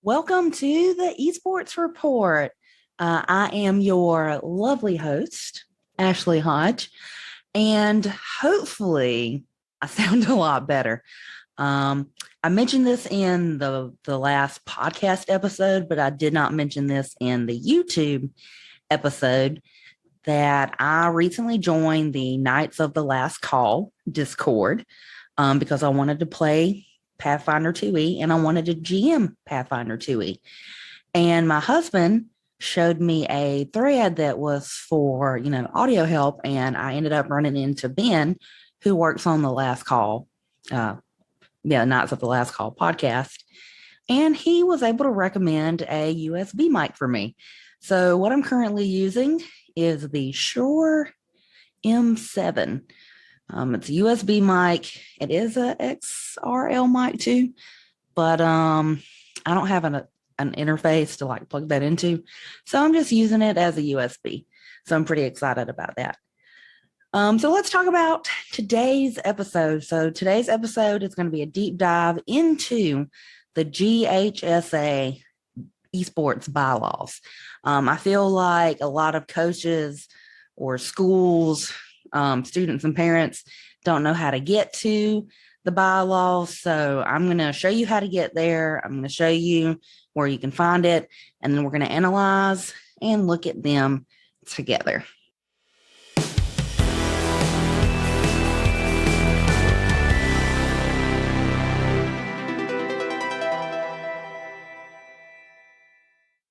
Welcome to the Esports Report. I am your lovely host, Ashley Hodge, and hopefully I sound a lot better. I mentioned this in the last podcast episode, but I did not mention this in the YouTube episode that I recently joined the Knights of the Last Call Discord because I wanted to play Pathfinder 2e and I wanted to GM Pathfinder 2e. And my husband showed me a thread that was for, audio help. And I ended up running into Ben, who works on the Last Call, Knights of the Last Call podcast. And he was able to recommend a USB mic for me. So what I'm currently using is the Shure M7. It's a USB mic. It is a XRL mic too, but I don't have an interface to plug that into. So I'm just using it as a USB. So I'm pretty excited about that. So let's talk about today's episode. So today's episode is going to be a deep dive into the GHSA Esports By-Laws. I feel like a lot of coaches or schools, students and parents don't know how to get to the bylaws. So I'm going to show you how to get there. I'm going to show you where you can find it. And then we're going to analyze and look at them together.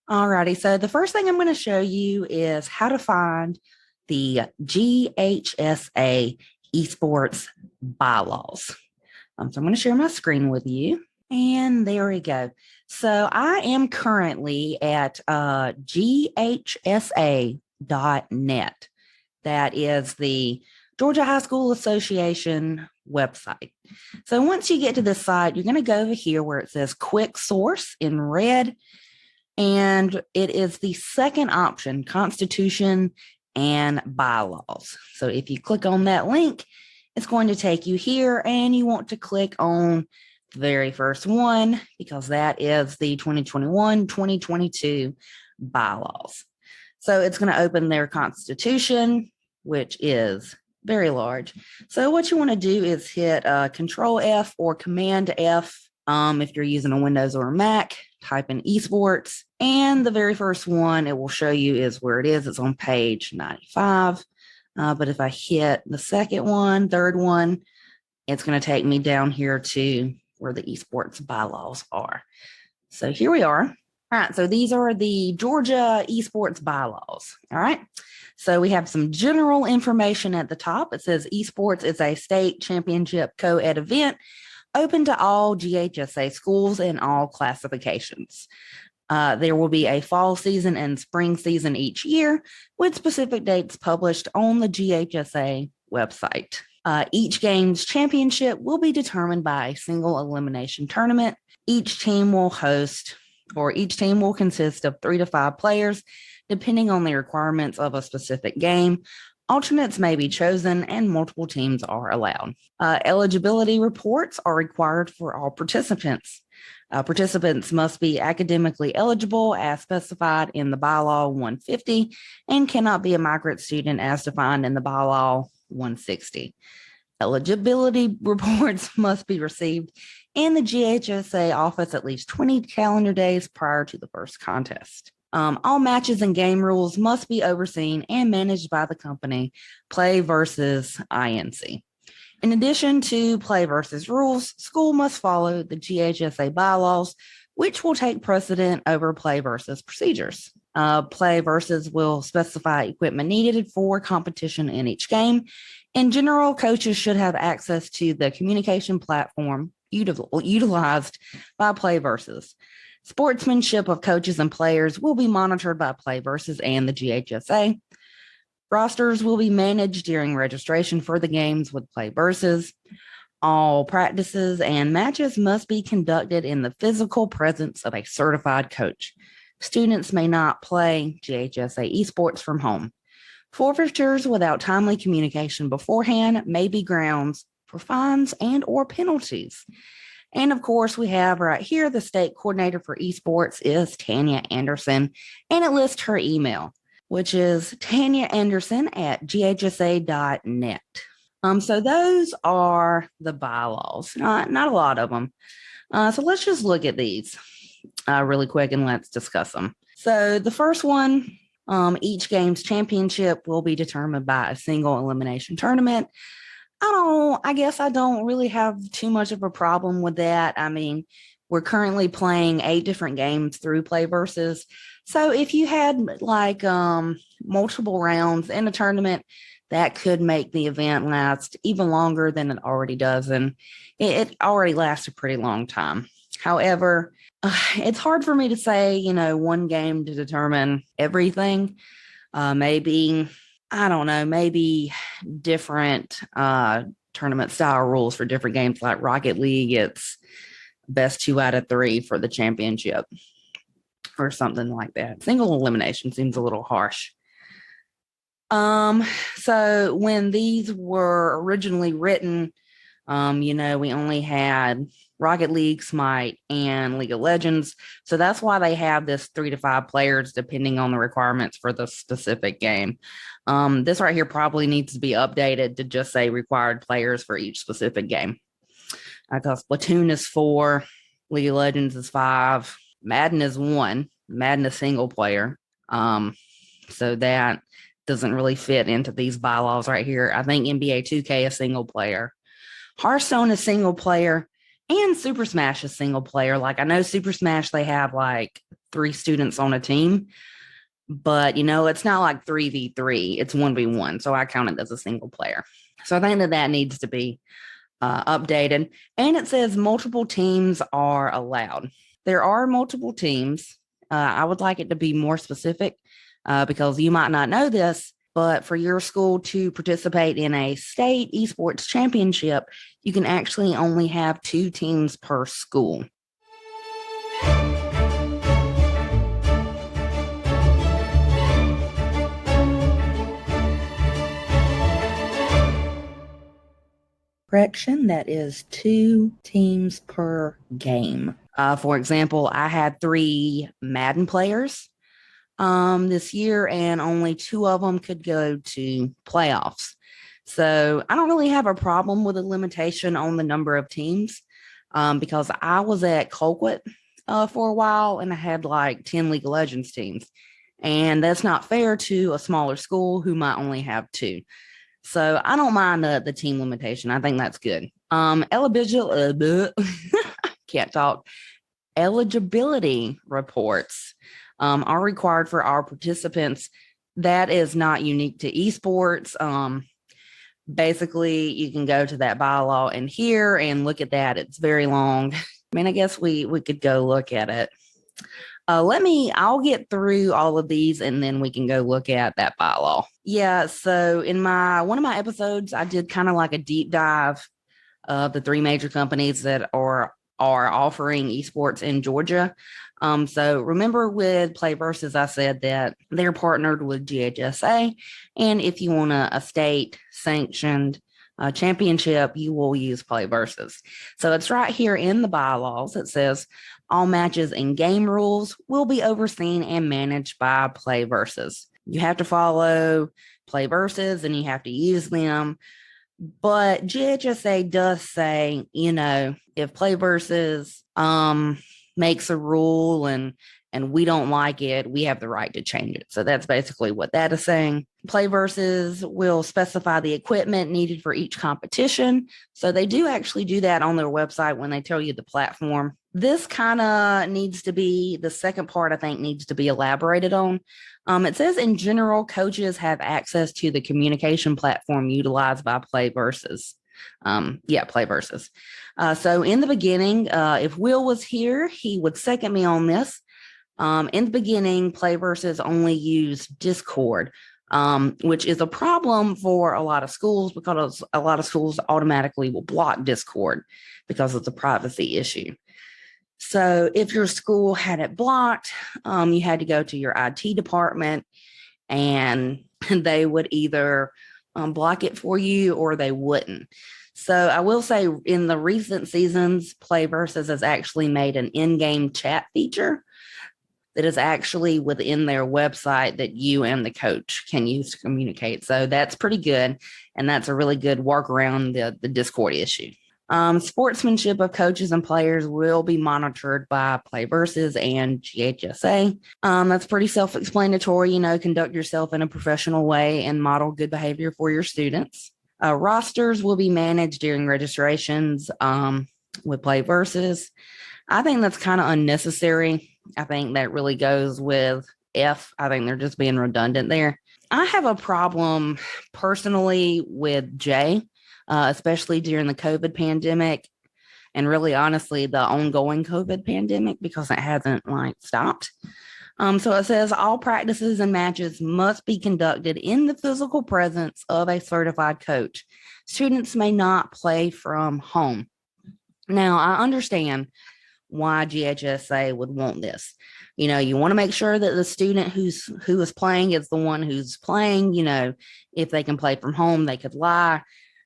Alrighty, so the first thing I'm going to show you is how to find the GHSA Esports By-Laws. So I'm going to share my screen with you, and there we go. So I am currently at GHSA.net. That is the Georgia High School Association website. So once you get to this site, you're going to go over here where it says Quick Source in red. And it is the second option, Constitution and Bylaws. So if you click on that link, it's going to take you here, and you want to click on the very first one because that is the 2021-2022 Bylaws. So it's going to open their Constitution, which is very large. So what you want to do is hit Control F or Command F. If you're using a Windows or a Mac, type in esports, and the very first one it will show you is where it is. It's on page 95. But if I hit the second one, third one, it's going to take me down here to where the esports bylaws are. So here we are. All right. So these are the Georgia Esports By-Laws. All right. So we have some general information at the top. It says esports is a state championship co-ed event open to all GHSA schools in all classifications. There will be a fall season and spring season each year with specific dates published on the GHSA website. Each game's championship will be determined by a single elimination tournament. Each team will consist of 3 to 5 players, depending on the requirements of a specific game. Alternates may be chosen and multiple teams are allowed. Eligibility reports are required for all participants. Participants must be academically eligible as specified in the Bylaw 150 and cannot be a migrant student as defined in the Bylaw 160. Eligibility reports must be received in the GHSA office at least 20 calendar days prior to the first contest. All matches and game rules must be overseen and managed by the company PlayVS Inc. In addition to PlayVS rules, school must follow the GHSA bylaws, which will take precedent over PlayVS procedures. PlayVS will specify equipment needed for competition in each game. In general, coaches should have access to the communication platform utilized by PlayVS. Sportsmanship of coaches and players will be monitored by PlayVS and the GHSA. Rosters will be managed during registration for the games with PlayVS. All practices and matches must be conducted in the physical presence of a certified coach. Students may not play GHSA Esports from home. Forfeitures without timely communication beforehand may be grounds for fines and or penalties. And of course, we have right here the state coordinator for esports is Tanya Anderson, and it lists her email, which is tanyaanderson@ghsa.net. So those are the bylaws, not a lot of them. So let's just look at these really quick and let's discuss them. So the first one, each game's championship will be determined by a single elimination tournament. I guess I don't really have too much of a problem with that. I mean, we're currently playing 8 different games through PlayVS. So if you had like multiple rounds in a tournament, that could make the event last even longer than it already does. And it already lasts a pretty long time. However, it's hard for me to say, one game to determine everything. Maybe, I don't know, maybe different tournament style rules for different games. Like Rocket League, it's best 2 out of 3 for the championship or something like that. Single elimination seems a little harsh. So when these were originally written, we only had Rocket League, Smite, and League of Legends. So that's why they have this 3 to 5 players depending on the requirements for the specific game. This right here probably needs to be updated to just say required players for each specific game. Because Splatoon is 4, League of Legends is 5, Madden is 1, Madden is single player. So that doesn't really fit into these bylaws right here. I think NBA 2K is single player. Hearthstone is single player, and Super Smash is single player. Like I know Super Smash, they have like 3 students on a team, but it's not like 3v3, it's 1v1. So I count it as a single player. So I think that needs to be updated. And it says multiple teams are allowed. There are multiple teams. I would like it to be more specific because you might not know this, but for your school to participate in a state esports championship, you can actually only have 2 teams per school. Correction, that is 2 teams per game. For example, I had 3 Madden players this year, and only 2 of them could go to playoffs. So I don't really have a problem with a limitation on the number of teams because I was at Colquitt for a while, and I had like 10 League of Legends teams. And that's not fair to a smaller school who might only have 2. So I don't mind the team limitation. I think that's good. Can't talk. Eligibility reports are required for our participants. That is not unique to esports. Basically, you can go to that bylaw in here and look at that. It's very long. I mean, I guess we could go look at it. I'll get through all of these and then we can go look at that bylaw. Yeah, so in one of my episodes, I did kind of like a deep dive of the 3 major companies that are offering esports in Georgia. So remember with PlayVS, I said that they're partnered with GHSA, and if you want a state sanctioned championship, you will use PlayVS. So it's right here in the bylaws. It says all matches and game rules will be overseen and managed by PlayVS. You have to follow PlayVS and you have to use them. But GHSA does say, if PlayVS makes a rule and we don't like it, we have the right to change it. So that's basically what that is saying. PlayVS will specify the equipment needed for each competition. So they do actually do that on their website when they tell you the platform. This kind of needs to be, the second part I think needs to be elaborated on. It says in general, coaches have access to the communication platform utilized by PlayVS. PlayVS. So in the beginning, if Will was here, he would second me on this. In the beginning, PlayVS only used Discord, which is a problem for a lot of schools because a lot of schools automatically will block Discord because of the privacy issue. So if your school had it blocked, you had to go to your IT department and they would either block it for you or they wouldn't. So I will say in the recent seasons, PlayVS has actually made an in-game chat feature that is actually within their website that you and the coach can use to communicate. So that's pretty good. And that's a really good workaround the Discord issue. Sportsmanship of coaches and players will be monitored by PlayVS and GHSA. That's pretty self-explanatory. Conduct yourself in a professional way and model good behavior for your students. Rosters will be managed during registrations with PlayVS. I think that's kind of unnecessary. I think that really goes with F. I think they're just being redundant there. I have a problem personally with J, especially during the COVID pandemic and really honestly the ongoing COVID pandemic because it hasn't stopped. So it says all practices and matches must be conducted in the physical presence of a certified coach. Students may not play from home. Now, I understand why GHSA would want this. You want to make sure that the student who is playing is the one who's playing. If they can play from home, they could lie.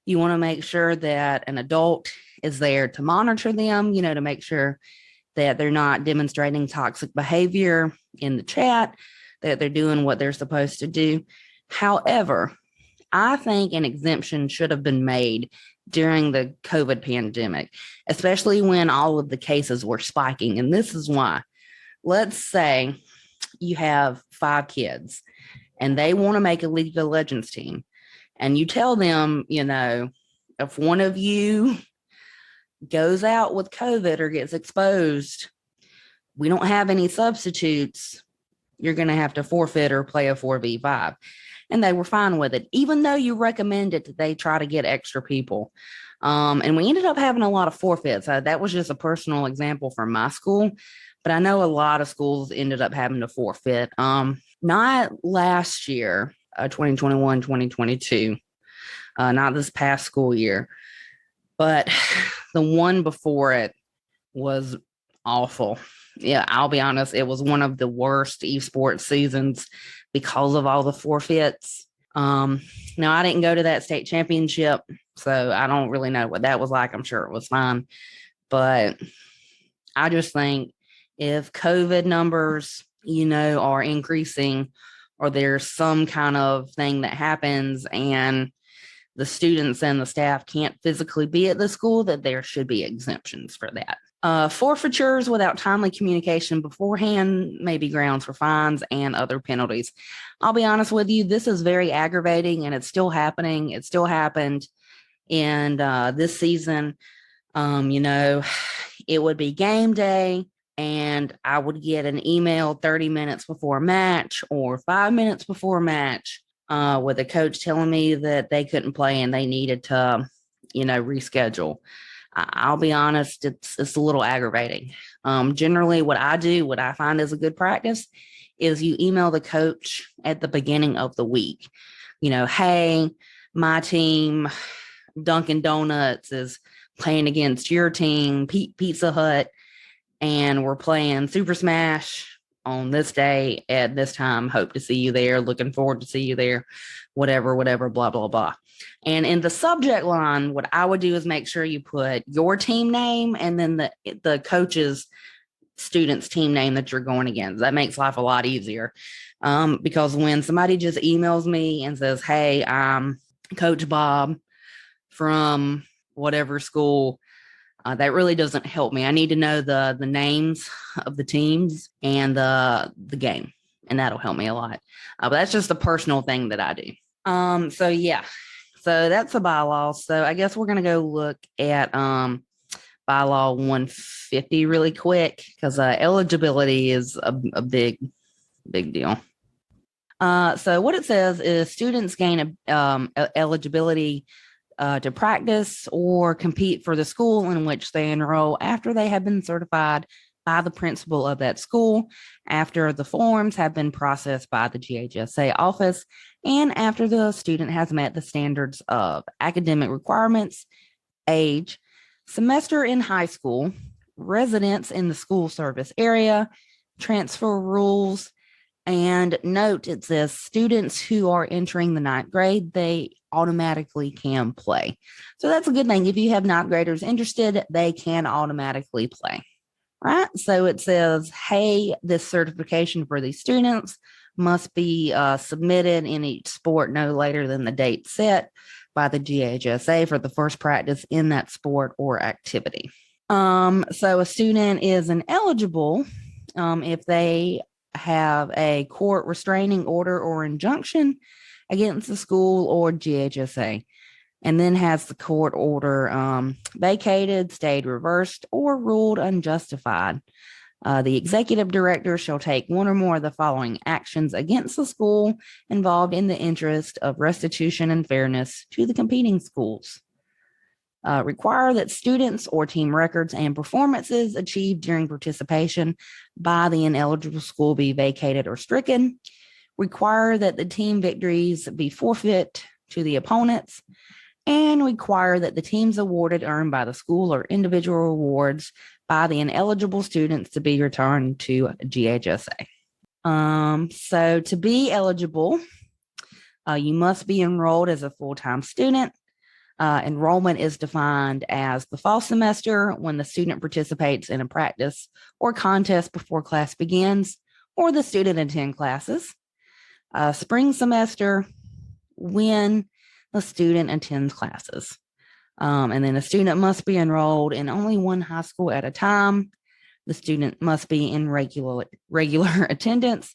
You want to make sure that an adult is there to monitor them, to make sure that they're not demonstrating toxic behavior in the chat, that they're doing what they're supposed to do. However, I think an exemption should have been made during the COVID pandemic, especially when all of the cases were spiking. And this is why. Let's say you have 5 kids and they want to make a League of Legends team. And you tell them, if one of you goes out with COVID or gets exposed, we don't have any substitutes. You're going to have to forfeit or play a 4v5. And they were fine with it, even though you recommended that they try to get extra people. And we ended up having a lot of forfeits. That was just a personal example from my school, but I know a lot of schools ended up having to forfeit. Not last year, 2021, 2022, not this past school year, but the one before it was awful. Yeah, I'll be honest, it was one of the worst esports seasons because of all the forfeits. Now, I didn't go to that state championship, so I don't really know what that was like. I'm sure it was fine. But I just think if COVID numbers, are increasing or there's some kind of thing that happens and the students and the staff can't physically be at the school, that there should be exemptions for that. Forfeitures without timely communication beforehand may be grounds for fines and other penalties. I'll be honest with you, this is very aggravating and it's still happening. It still happened in this season. It would be game day and I would get an email 30 minutes before a match or 5 minutes before a match with a coach telling me that they couldn't play and they needed to, reschedule. I'll be honest, it's a little aggravating. Generally, what I find is a good practice is you email the coach at the beginning of the week. Hey, my team, Dunkin' Donuts, is playing against your team, Pizza Hut, and we're playing Super Smash on this day at this time. Hope to see you there. Looking forward to see you there. Whatever, blah, blah, blah. And in the subject line, what I would do is make sure you put your team name and then the coach's student's team name that you're going against. That makes life a lot easier. Because when somebody just emails me and says, hey, I'm Coach Bob from whatever school, that really doesn't help me. I need to know the names of the teams and the game, and that'll help me a lot. But that's just a personal thing that I do. So that's the bylaws. So I guess we're going to go look at bylaw 150 really quick because eligibility is a big deal. So what it says is students gain eligibility to practice or compete for the school in which they enroll after they have been certified by the principal of that school, after the forms have been processed by the GHSA office, and after the student has met the standards of academic requirements, age, semester in high school, residence in the school service area, transfer rules, and note it says students who are entering the 9th grade, they automatically can play. So that's a good thing. If you have ninth graders interested, they can automatically play. Right. So it says, hey, this certification for these students must be submitted in each sport no later than the date set by the GHSA for the first practice in that sport or activity. So a student is ineligible if they have a court restraining order or injunction against the school or GHSA, and then has the court order vacated, stayed reversed, or ruled unjustified. The executive director shall take one or more of the following actions against the school involved in the interest of restitution and fairness to the competing schools. Require that students or team records and performances achieved during participation by the ineligible school be vacated or stricken. Require that the team victories be forfeit to the opponents, and require that the teams awarded earned by the school or individual rewards by the ineligible students to be returned to GHSA. So to be eligible, you must be enrolled as a full-time student. Enrollment is defined as the fall semester when the student participates in a practice or contest before class begins, or the student attend classes. Spring semester when the student attends classes. And then a student must be enrolled in only one high school at a time. The student must be in regular attendance,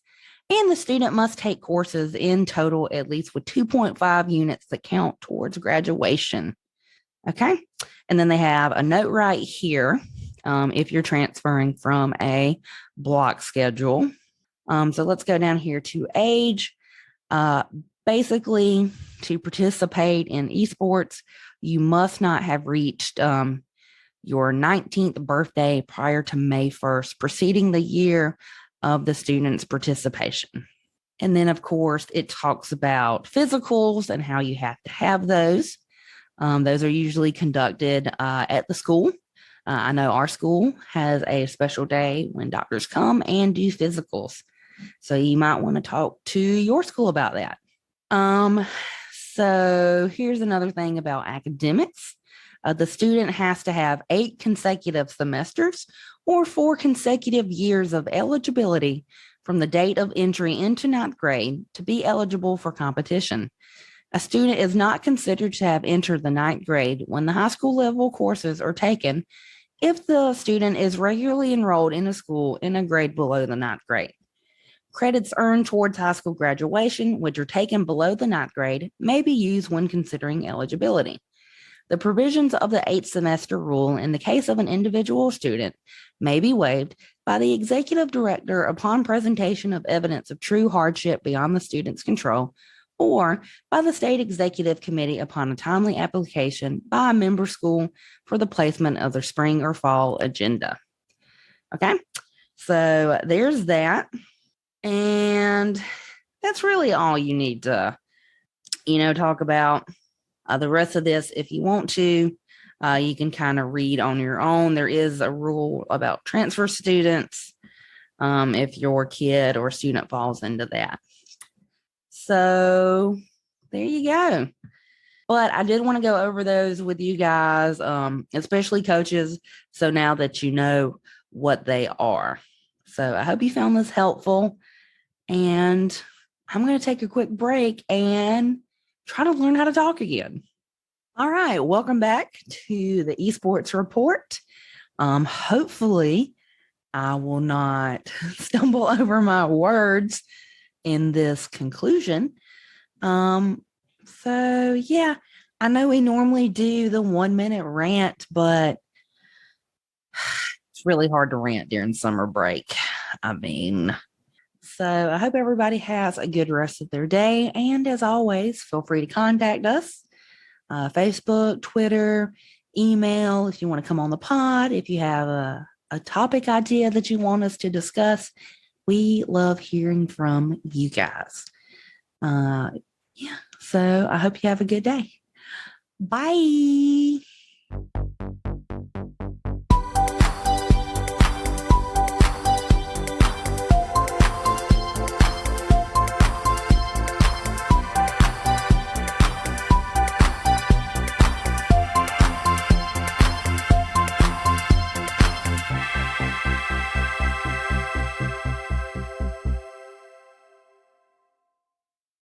and the student must take courses in total at least with 2.5 units that count towards graduation. Okay. And then they have a note right here if you're transferring from a block schedule. So let's go down here to age. Basically, to participate in esports, you must not have reached your 19th birthday prior to May 1st, preceding the year of the student's participation. And then, of course, it talks about physicals and how you have to have those. Those are usually conducted at the school. I know our school has a special day when doctors come and do physicals. So you might want to talk to your school about that. So here's another thing about academics. The student has to have 8 consecutive semesters or 4 consecutive years of eligibility from the date of entry into ninth grade to be eligible for competition. A student is not considered to have entered the ninth grade when the high school level courses are taken if the student is regularly enrolled in a school in a grade below the ninth grade. Credits earned towards high school graduation, which are taken below the ninth grade, may be used when considering eligibility. The provisions of the 8th semester rule in the case of an individual student may be waived by the executive director upon presentation of evidence of true hardship beyond the student's control, or by the state executive committee upon a timely application by a member school for the placement of their spring or fall agenda. Okay, so there's that. And that's really all you need to, talk about. The rest of this, if you want to, you can kind of read on your own. There is a rule about transfer students if your kid or student falls into that. So there you go. But I did want to go over those with you guys, especially coaches. So now that you know what they are. So I hope you found this helpful. And I'm going to take a quick break and try to learn how to talk again. All right. Welcome back to the Esports Report. Hopefully, I will not stumble over my words in this conclusion. So, yeah, I know we normally do the 1-minute rant, but it's really hard to rant during summer break. So I hope everybody has a good rest of their day. And as always, feel free to contact us, Facebook, Twitter, email, if you want to come on the pod, if you have a topic idea that you want us to discuss. We love hearing from you guys. So I hope you have a good day. Bye.